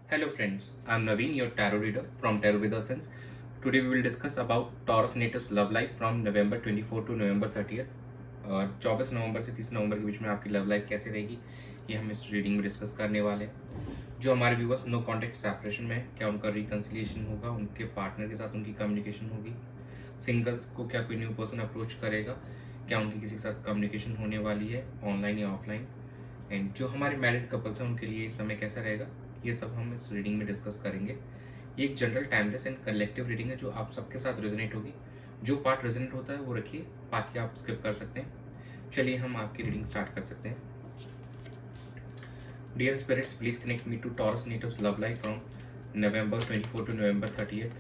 Hello friends, I'm Naveen, your tarot reader from Tarot with Essence. Today we will discuss about Taurus natives love life from November 24 to November 30th. 24 नवंबर से 30 नवंबर के बीच में आपकी love life कैसे रहेगी, ये हम इस रीडिंग में डिस्कस करने वाले हैं। जो हमारे व्यूवर्स नो कॉन्टेक्ट सेपरेशन में हैं, क्या उनका रिकन्सिलिएशन होगा, उनके पार्टनर के साथ उनकी कम्युनिकेशन होगी, सिंगल्स को क्या कोई न्यू पर्सन अप्रोच करेगा, क्या उनकी किसी के साथ कम्युनिकेशन होने वाली है ऑनलाइन या ऑफलाइन, एंड जो हमारे मैरिड कपल्स हैं उनके लिए समय कैसा रहेगा, ये सब हम इस रीडिंग में डिस्कस करेंगे। ये एक general timeless and collective reading है जो आप सबके साथ रेजोनेट होगी। जो पार्ट रेजोनेट होता है वो रखिए, बाकी आप स्किप कर सकते हैं। चलिए हम आपकी रीडिंग स्टार्ट कर सकते हैं। Dear spirits, please connect me to Taurus natives love life from November 24 to November 30th.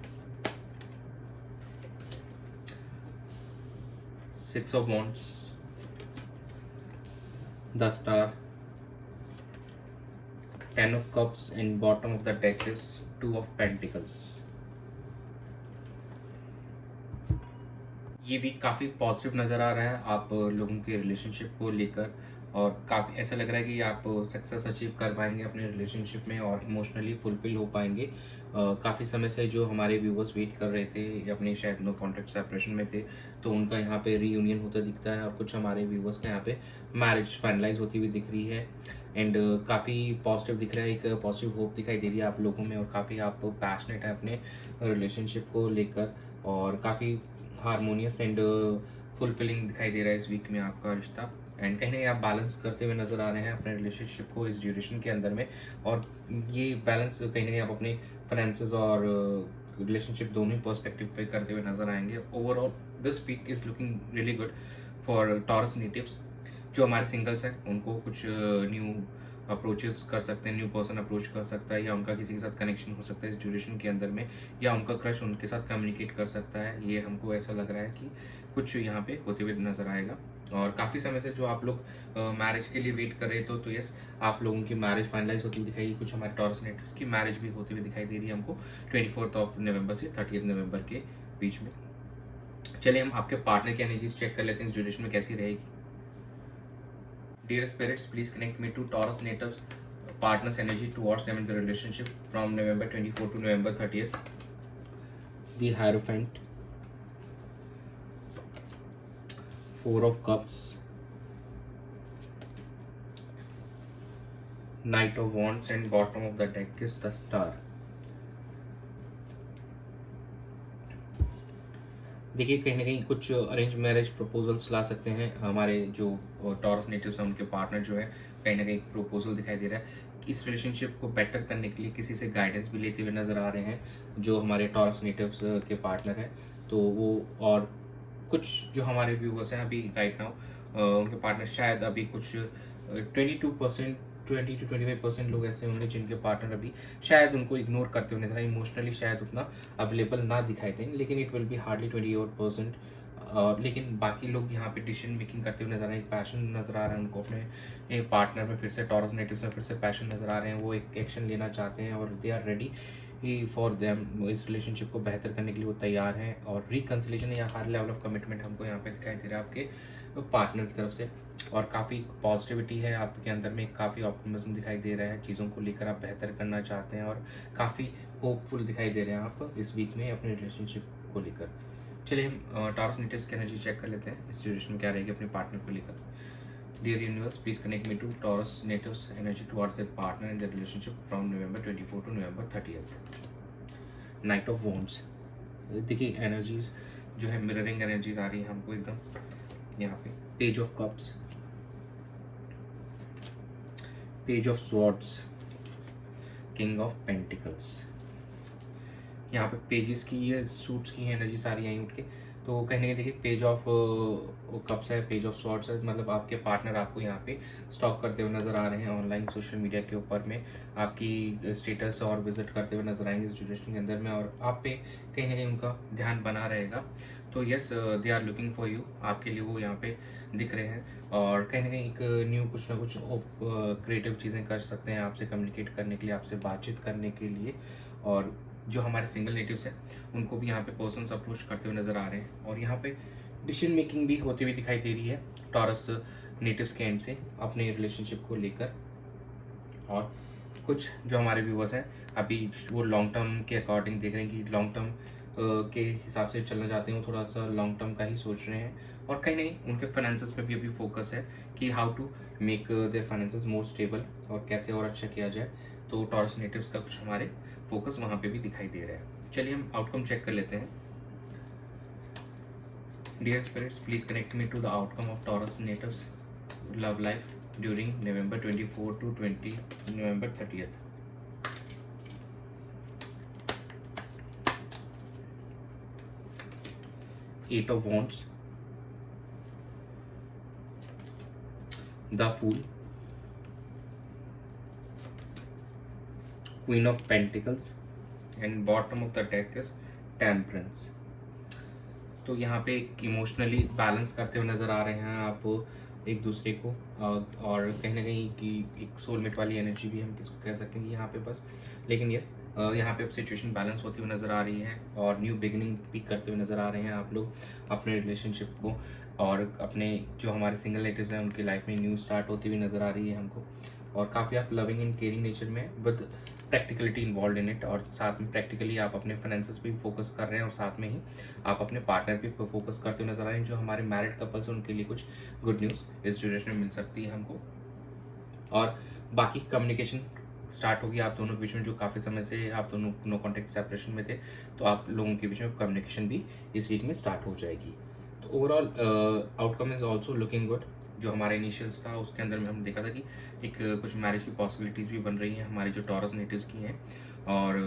Six of Wands, the Star, Ten of Cups, and bottom of the deck is Two of Pentacles. ये भी काफ़ी positive नज़र आ रहा है आप लोगों के relationship को लेकर, और काफ़ी ऐसा लग रहा है कि आप सक्सेस अचीव कर पाएंगे अपने रिलेशनशिप में और इमोशनली फुलफिल हो पाएंगे। काफ़ी समय से जो हमारे व्यूवर्स वेट कर रहे थे, अपने शायद नो कॉन्टैक्ट सेपरेशन में थे, तो उनका यहाँ पे रीयूनियन होता दिखता है, और कुछ हमारे व्यूवर्स का यहाँ पे मैरिज फाइनलाइज होती हुई दिख रही है। एंड काफ़ी पॉजिटिव दिख रहा है, एक पॉजिटिव होप दिखाई दे रही है आप लोगों में, और काफ़ी आप पैशनेट है अपने रिलेशनशिप को लेकर, और काफ़ी हारमोनियस एंड फुलफिलिंग दिखाई दे रहा है इस वीक में आपका रिश्ता। एंड कहीं ना कहीं आप बैलेंस करते हुए नजर आ रहे हैं अपने रिलेशनशिप को इस ड्यूरेशन के अंदर में, और ये बैलेंस कहीं ना कहीं आप अपने फाइनेंसेस और रिलेशनशिप दोनों ही पर्सपेक्टिव पे करते हुए नजर आएंगे। Overall this week is looking really good for Taurus natives. जो हमारे सिंगल्स हैं उनको कुछ न्यू अप्रोचेस कर सकते हैं, न्यू पर्सन अप्रोच कर सकता है, या उनका किसी के साथ कनेक्शन हो सकता है इस ड्यूरेशन के अंदर में, या उनका क्रश उनके साथ कम्युनिकेट कर सकता है। ये हमको ऐसा लग रहा है कि कुछ यहाँ पे होते हुए नजर आएगा। और काफ़ी समय से जो आप लोग मैरिज के लिए वेट कर रहे थे, तो यस, आप लोगों की मैरिज फाइनलाइज होती हुई दिखाई, कुछ हमारे टॉरस नेटिव्स की मैरिज भी होती हुई दिखाई दे रही है हमको 24 नवंबर से 30 नवंबर के बीच में। चलिए हम आपके पार्टनर की एनर्जीज चेक कर लेते हैं इस ड्यूरेशन में कैसी रहेगी। Dear spirits, please connect me to Taurus natives partners energy towards them in the relationship from November 24 to November 30th. The Hierophant, Four of Cups, Knight of Wands, and bottom of the deck is the Star. देखिए कहीं ना कहीं कुछ arrange marriage proposals ला सकते हैं हमारे जो taurus natives हैं, उनके पार्टनर जो है कहीं ना कहीं प्रपोजल दिखाई दे रहा है। इस रिलेशनशिप को बेटर करने के लिए किसी से गाइडेंस भी लेते हुए नज़र आ रहे हैं जो हमारे टॉरस नेटिव्स के पार्टनर हैं। तो वो, और कुछ जो हमारे व्यूवर्स हैं अभी राइट नाउ, उनके पार्टनर शायद अभी कुछ 22%, 20 to 25% लोग ऐसे होंगे जिनके पार्टनर अभी शायद उनको इग्नोर करते हुए नजर आए, इमोशनली शायद उतना अवेलेबल ना दिखाई दें, लेकिन इट विल बी हार्डली 28%। लेकिन बाकी लोग यहाँ पे डिसीजन मेकिंग करते हुए नजर आ रहे हैं, पैशन नजर आ रहा है उनको अपने पार्टनर में, फिर से टॉरस नेटिव्स में फिर से पैशन नजर आ रहे हैं, वो एक एक्शन लेना चाहते हैं और दे आर रेडी ही फॉर देम। इस रिलेशनशिप को बेहतर करने के लिए वो तैयार हैं, और रिकन्सिलेशन या हाई लेवल ऑफ कमिटमेंट हमको यहाँ पे दिखाई दे रहा है आपके पार्टनर की तरफ से। और काफ़ी पॉजिटिविटी है आपके अंदर में, काफ़ी ऑप्टिमिज्म दिखाई दे रहा है, चीज़ों को लेकर आप बेहतर करना चाहते हैं, और काफ़ी होपफुल दिखाई दे रहे हैं आप इस वीक में अपने रिलेशनशिप को लेकर। चलिए हम टॉरस नेटिव्स की एनर्जी चेक कर लेते हैं इस ड्यूरेशन में क्या रहेगी अपने पार्टनर को लेकर। Dear universe, please connect me to Taurus natives energy towards their partner in their relationship from November 24 to November 30th. Knight of Wands, देखिए एनर्जीज जो है मिररिंग एनर्जीज आ रही है हमको एकदम यहाँ पे। Page of cups, page of swords, king of pentacles. यहाँ पे पेजेस की, ये सूट्स की एनर्जी सारी आई उठ के, तो कहीं ना कहीं देखिए पेज ऑफ कप्स है, पेज ऑफ स्वॉर्ड्स है, मतलब आपके पार्टनर आपको यहाँ पे स्टॉक करते हुए नजर आ रहे हैं ऑनलाइन सोशल मीडिया के ऊपर में, आपकी स्टेटस और विजिट करते हुए नजर आएंगे इस ड्यूरेशन के अंदर में, और आप पे कहीं ना कहीं उनका ध्यान बना रहेगा। तो yes, they are looking for you, आपके लिए वो यहाँ पे दिख रहे हैं, और कहीं ना कहीं एक न्यू कुछ ना कुछ क्रिएटिव चीज़ें कर सकते हैं आपसे कम्युनिकेट करने के लिए, आपसे बातचीत करने के लिए। और जो हमारे सिंगल नेटिव्स हैं उनको भी यहाँ पे पर्सन्स अप्रोच करते हुए नजर आ रहे हैं, और यहाँ पे डिसीजन मेकिंग भी होती हुई दिखाई दे रही है टॉरस नेटिव्स के एंड से अपने रिलेशनशिप को लेकर। और कुछ जो हमारे व्यूवर्स हैं अभी वो लॉन्ग टर्म के अकॉर्डिंग देख रहे हैं कि लॉन्ग टर्म के हिसाब से चलना चाहते हैं, वो थोड़ा सा लॉन्ग टर्म का ही सोच रहे हैं, और कहीं नहीं उनके फाइनेंसेस पे भी अभी फोकस है कि how to make their finances more stable और कैसे और अच्छा किया जाए। तो टॉरस नेटिव्स का कुछ हमारे फोकस वहाँ पे भी दिखाई दे रहा है। चलिए हम आउटकम चेक कर लेते हैं। Dear spirits, please connect me to the outcome of Taurus natives love life during November 24 to November 30th. Eight of Wands, the Fool, Queen of Pentacles, and bottom of the deck is Temperance. तो यहाँ पे emotionally balance करते हुए नज़र आ रहे हैं आप एक दूसरे को, और कहीं ना कहीं कि एक सोलमेट वाली एनर्जी भी हम किसको कह सकते हैं यहाँ पे बस। लेकिन यस, यहाँ पे अब सिचुएशन बैलेंस होती हुई नज़र आ रही है और न्यू बिगिनिंग भी करते हुए नज़र आ रहे हैं आप लोग अपने रिलेशनशिप को, और अपने जो हमारे सिंगल नेटिव्स हैं उनकी लाइफ में न्यू स्टार्ट होती हुई नज़र आ रही है हमको। और काफ़ी आप लविंग एंड केयरिंग नेचर में with practicality involve in it, और साथ में प्रैक्टिकली आप अपने फाइनेंसेस पे भी फोकस कर रहे हैं और साथ में ही आप अपने पार्टनर पे फोकस करते हुए नजर आ रहे हैं। जो हमारे मैरिड कपल्स हैं उनके लिए कुछ गुड न्यूज़ इस ड्यूरेशन में मिल सकती है हमको। और बाकी कम्युनिकेशन स्टार्ट होगी आप दोनों के बीच में, जो काफ़ी समय से आप दोनों नो कॉन्टेक्ट सेपरेशन में थे, तो आप लोगों के बीच में कम्युनिकेशन भी इस वीक में स्टार्ट हो जाएगी। तो overall outcome is also looking good. जो हमारा इनिशियल्स था उसके अंदर में हम देखा था कि एक कुछ मैरिज की पॉसिबिलिटीज़ भी बन रही हैं हमारी जो टॉरस नेटिव्स की हैं, और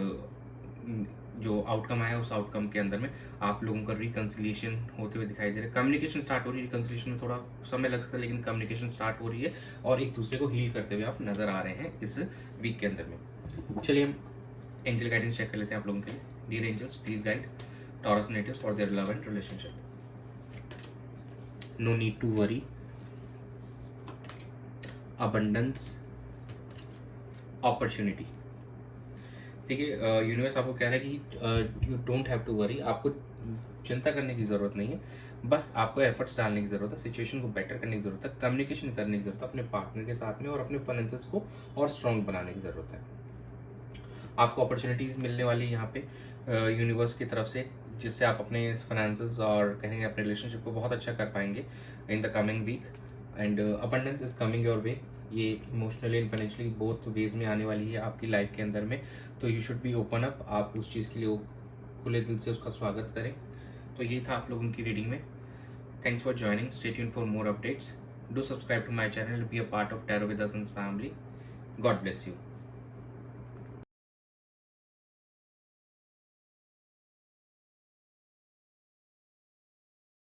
जो आउटकम आया उस आउटकम के अंदर में आप लोगों का रिकन्सिलिएशन होते हुए दिखाई दे रहा है। कम्युनिकेशन स्टार्ट हो रही है, रिकन्सिलिएशन में थोड़ा समय लग सकता है लेकिन कम्युनिकेशन स्टार्ट हो रही है और एक दूसरे को हील करते हुए आप नजर आ रहे हैं इस वीक के अंदर में। चलिए हम एंजल गाइडेंस चेक कर लेते हैं आप लोगों के लिए। Dear angels, please guide Taurus natives for their love and relationship. No need to worry, abundance, opportunity. देखिए यूनिवर्स आपको कह रहा है कि you don't have to worry, आपको चिंता करने की ज़रूरत नहीं है, बस आपको एफर्ट्स डालने की ज़रूरत है, सिचुएशन को बेटर करने की ज़रूरत है, कम्युनिकेशन करने की ज़रूरत है अपने पार्टनर के साथ में, और अपने फाइनेंसेस को और स्ट्रॉन्ग बनाने की ज़रूरत है। आपको अपॉर्चुनिटीज़ मिलने वाली यहाँ पे यूनिवर्स की तरफ से, जिससे आप अपने फाइनेंसेस और कहेंगे अपने रिलेशनशिप को बहुत अच्छा कर पाएंगे in the coming week. And abundance is coming your way, ये emotionally and financially both ways में आने वाली है आपकी लाइफ के अंदर में। तो you should be open up, आप उस चीज़ के लिए खुले दिल से उसका स्वागत करें। तो ये था आप लोगों की रीडिंग में। Thanks for joining, stay tuned for more updates, do subscribe to my channel, be a part of tarot with us family. God bless you.